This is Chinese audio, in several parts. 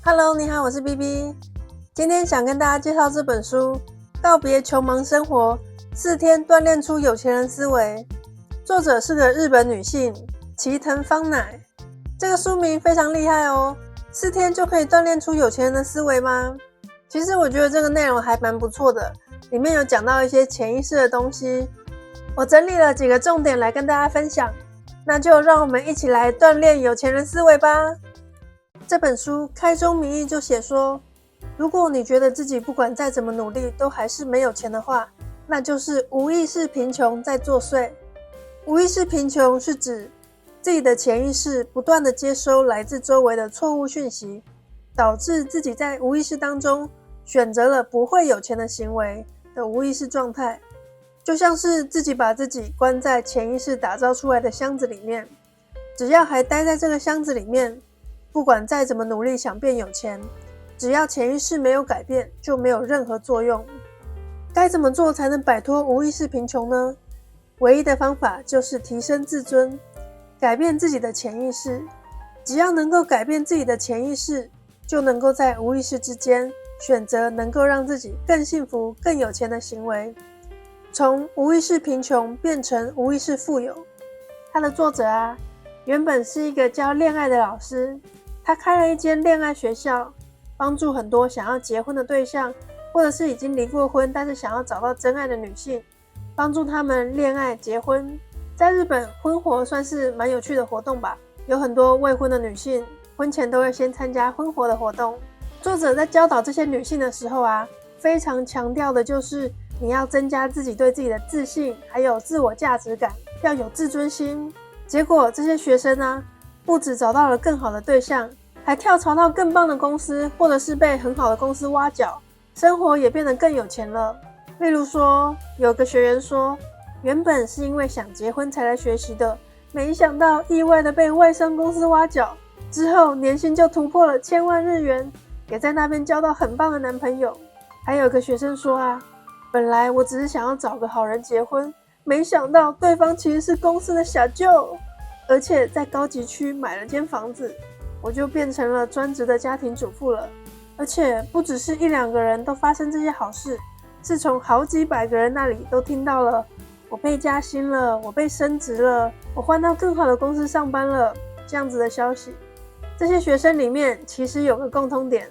Hello， 你好，我是 BB。今天想跟大家介绍这本书《告别穷忙生活，4天锻炼出有钱人思维》。作者是个日本女性齐藤芳乃。这个书名非常厉害哦，4天就可以锻炼出有钱人的思维吗？其实我觉得这个内容还蛮不错的，里面有讲到一些潜意识的东西。我整理了几个重点来跟大家分享，那就让我们一起来锻炼有钱人思维吧。这本书开宗明义就写说，如果你觉得自己不管再怎么努力都还是没有钱的话，那就是无意识贫穷在作祟。无意识贫穷是指自己的潜意识不断的接收来自周围的错误讯息，导致自己在无意识当中选择了不会有钱的行为的无意识状态，就像是自己把自己关在潜意识打造出来的箱子里面，只要还待在这个箱子里面，不管再怎么努力想变有钱，只要潜意识没有改变，就没有任何作用。该怎么做才能摆脱无意识贫穷呢？唯一的方法就是提升自尊，改变自己的潜意识。只要能够改变自己的潜意识，就能够在无意识之间选择能够让自己更幸福、更有钱的行为，从无意识贫穷变成无意识富有。他的作者原本是一个教恋爱的老师，他开了一间恋爱学校，帮助很多想要结婚的对象，或者是已经离过婚但是想要找到真爱的女性，帮助他们恋爱结婚。在日本，婚活算是蛮有趣的活动吧，有很多未婚的女性婚前都会先参加婚活的活动。作者在教导这些女性的时候非常强调的就是你要增加自己对自己的自信，还有自我价值感，要有自尊心。结果这些学生不只找到了更好的对象，还跳槽到更棒的公司，或者是被很好的公司挖角，生活也变得更有钱了。例如说，有个学员说，原本是因为想结婚才来学习的，没想到意外的被外商公司挖角，之后年薪就突破了1000万日元，也在那边交到很棒的男朋友。还有个学生说本来我只是想要找个好人结婚，没想到对方其实是公司的小舅，而且在高级区买了间房子，我就变成了专职的家庭主妇了。而且不只是1-2个人都发生这些好事，是从好几百个人那里都听到了我被加薪了，我被升职了，我换到更好的公司上班了，这样子的消息。这些学生里面其实有个共通点，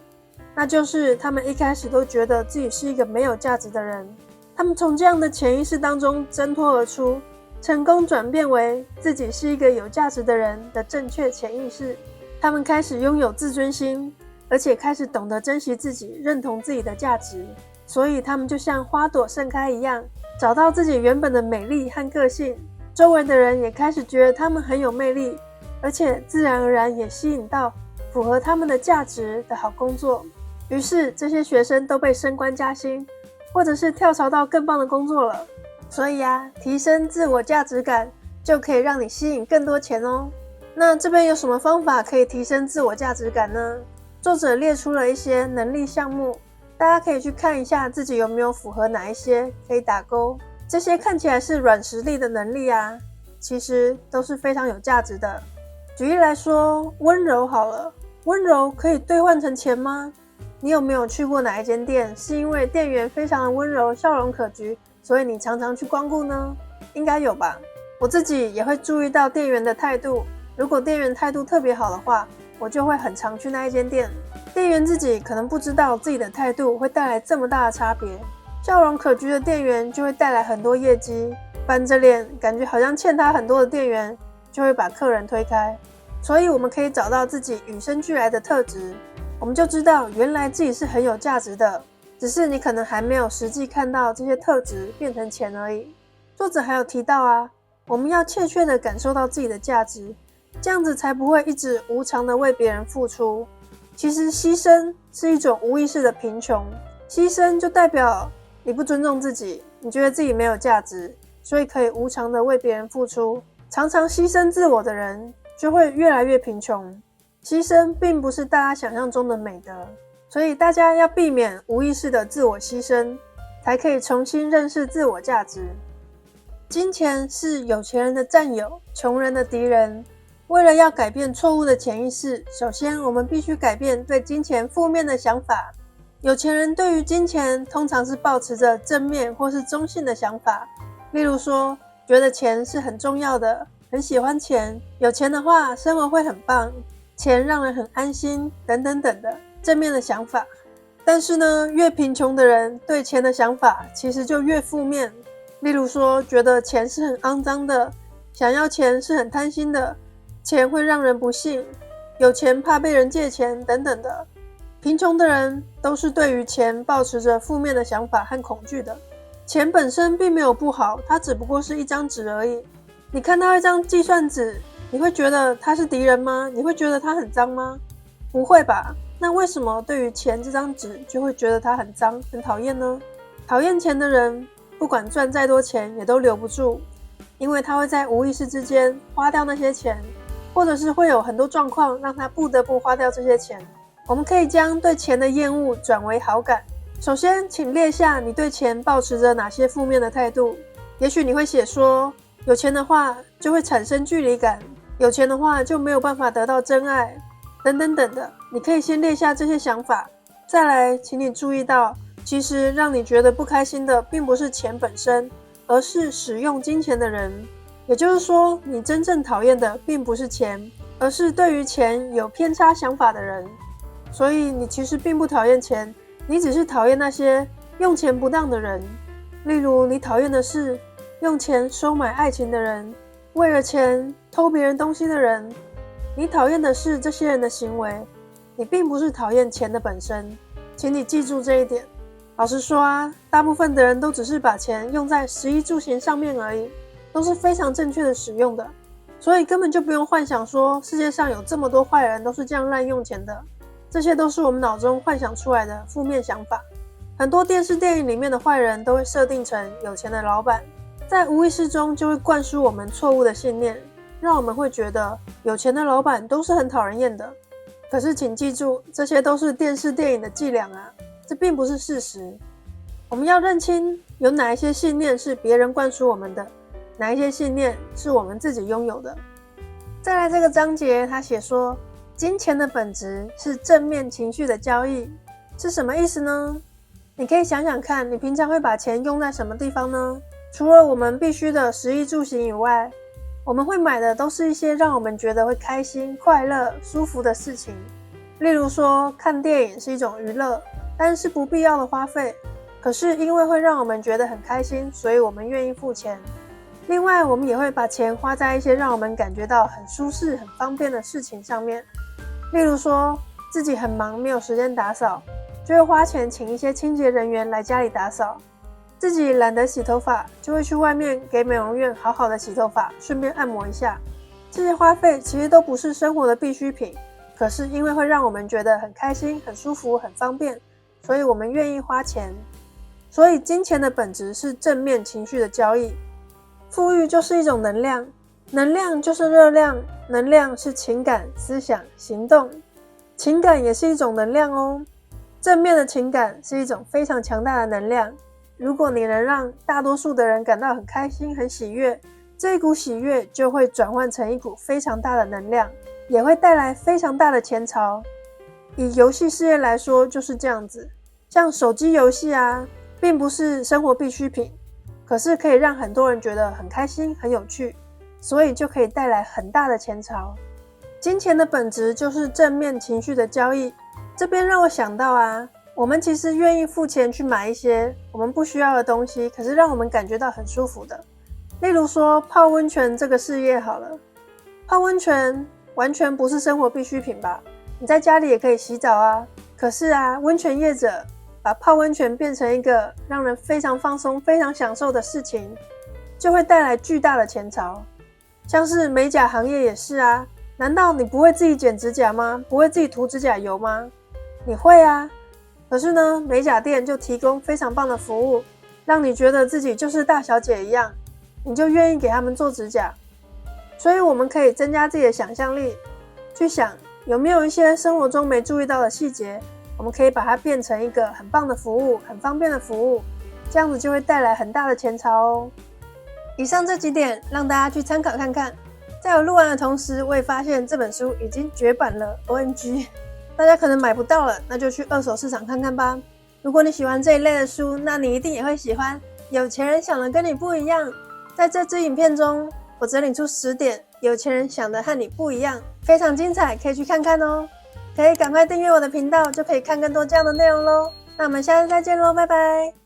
那就是他们一开始都觉得自己是一个没有价值的人。他们从这样的潜意识当中挣脱而出，成功转变为自己是一个有价值的人的正确潜意识。他们开始拥有自尊心，而且开始懂得珍惜自己，认同自己的价值。所以他们就像花朵盛开一样，找到自己原本的美丽和个性。周围的人也开始觉得他们很有魅力，而且自然而然也吸引到符合他们的价值的好工作。于是这些学生都被升官加薪，或者是跳槽到更棒的工作了。所以提升自我价值感就可以让你吸引更多钱哦。那这边有什么方法可以提升自我价值感呢？作者列出了一些能力项目，大家可以去看一下自己有没有符合哪一些，可以打勾。这些看起来是软实力的能力其实都是非常有价值的。举例来说，温柔好了，温柔可以兑换成钱吗？你有没有去过哪一间店，是因为店员非常的温柔，笑容可掬，所以你常常去光顾呢？应该有吧。我自己也会注意到店员的态度，如果店员态度特别好的话，我就会很常去那一间店。店员自己可能不知道自己的态度会带来这么大的差别，笑容可掬的店员就会带来很多业绩，板着脸感觉好像欠他很多的店员就会把客人推开。所以我们可以找到自己与生俱来的特质，我们就知道原来自己是很有价值的，只是你可能还没有实际看到这些特质变成钱而已。作者还有提到我们要切切的感受到自己的价值，这样子才不会一直无偿的为别人付出。其实牺牲是一种无意识的贫穷，牺牲就代表你不尊重自己，你觉得自己没有价值，所以可以无偿的为别人付出。常常牺牲自我的人就会越来越贫穷。牺牲并不是大家想象中的美德，所以大家要避免无意识的自我牺牲，才可以重新认识自我价值。金钱是有钱人的战友，穷人的敌人。为了要改变错误的潜意识，首先我们必须改变对金钱负面的想法。有钱人对于金钱通常是抱持着正面或是中性的想法，例如说觉得钱是很重要的，很喜欢钱，有钱的话生活会很棒，钱让人很安心等等等的正面的想法。但是呢，越贫穷的人对钱的想法其实就越负面，例如说觉得钱是很肮脏的，想要钱是很贪心的，钱会让人不幸，有钱怕被人借钱等等的。贫穷的人都是对于钱抱持着负面的想法和恐惧的。钱本身并没有不好，它只不过是一张纸而已。你看到一张计算纸，你会觉得它是敌人吗？你会觉得它很脏吗？不会吧？那为什么对于钱这张纸就会觉得它很脏、很讨厌呢？讨厌钱的人，不管赚再多钱也都留不住，因为他会在无意识之间花掉那些钱，或者是会有很多状况让他不得不花掉这些钱。我们可以将对钱的厌恶转为好感。首先，请列下你对钱抱持着哪些负面的态度。也许你会写说，有钱的话就会产生距离感，有钱的话就没有办法得到真爱，等等等的。你可以先列下这些想法。再来，请你注意到，其实让你觉得不开心的并不是钱本身，而是使用金钱的人。也就是说，你真正讨厌的并不是钱，而是对于钱有偏差想法的人。所以你其实并不讨厌钱，你只是讨厌那些用钱不当的人。例如，你讨厌的是用钱收买爱情的人，为了钱偷别人东西的人。你讨厌的是这些人的行为，你并不是讨厌钱的本身。请你记住这一点。老实说啊，大部分的人都只是把钱用在食衣住行上面而已，都是非常正确的使用的。所以根本就不用幻想说世界上有这么多坏人都是这样滥用钱的。这些都是我们脑中幻想出来的负面想法。很多电视电影里面的坏人都会设定成有钱的老板，在无意识中就会灌输我们错误的信念，让我们会觉得有钱的老板都是很讨人厌的。可是请记住，这些都是电视电影的伎俩啊，这并不是事实。我们要认清有哪一些信念是别人灌输我们的，哪一些信念是我们自己拥有的。再来这个章节，他写说，金钱的本质是正面情绪的交易，是什么意思呢？你可以想想看，你平常会把钱用在什么地方呢？除了我们必须的食衣住行以外，我们会买的都是一些让我们觉得会开心、快乐、舒服的事情。例如说，看电影是一种娱乐，但是不必要的花费，可是因为会让我们觉得很开心，所以我们愿意付钱。另外，我们也会把钱花在一些让我们感觉到很舒适、很方便的事情上面。例如说，自己很忙没有时间打扫，就会花钱请一些清洁人员来家里打扫。自己懒得洗头发，就会去外面给美容院好好的洗头发，顺便按摩一下。这些花费其实都不是生活的必需品，可是因为会让我们觉得很开心、很舒服、很方便，所以我们愿意花钱。所以金钱的本质是正面情绪的交易。富裕就是一种能量，能量就是热量，能量是情感、思想、行动。情感也是一种能量哦。正面的情感是一种非常强大的能量。如果你能让大多数的人感到很开心、很喜悦，这一股喜悦就会转换成一股非常大的能量，也会带来非常大的钱潮。以游戏事业来说就是这样子，像手机游戏啊，并不是生活必需品，可是可以让很多人觉得很开心、很有趣，所以就可以带来很大的钱潮。金钱的本质就是正面情绪的交易。这边让我想到啊，我们其实愿意付钱去买一些我们不需要的东西，可是让我们感觉到很舒服的。例如说泡温泉这个事业好了，泡温泉完全不是生活必需品吧？你在家里也可以洗澡啊，可是啊，温泉业者把泡温泉变成一个让人非常放松、非常享受的事情，就会带来巨大的钱潮。像是美甲行业也是啊，难道你不会自己剪指甲吗？不会自己涂指甲油吗？你会啊，可是呢，美甲店就提供非常棒的服务，让你觉得自己就是大小姐一样，你就愿意给他们做指甲。所以我们可以增加自己的想象力，去想有没有一些生活中没注意到的细节，我们可以把它变成一个很棒的服务，很方便的服务，这样子就会带来很大的钱潮哦。以上这几点让大家去参考看看。在我录完的同时，我也发现这本书已经绝版了 ，OMG！ 大家可能买不到了，那就去二手市场看看吧。如果你喜欢这一类的书，那你一定也会喜欢《有钱人想的跟你不一样》。在这支影片中，我整理出10点有钱人想的和你不一样，非常精彩，可以去看看哦。可以赶快订阅我的频道，就可以看更多这样的内容咯。那我们下次再见咯，拜拜。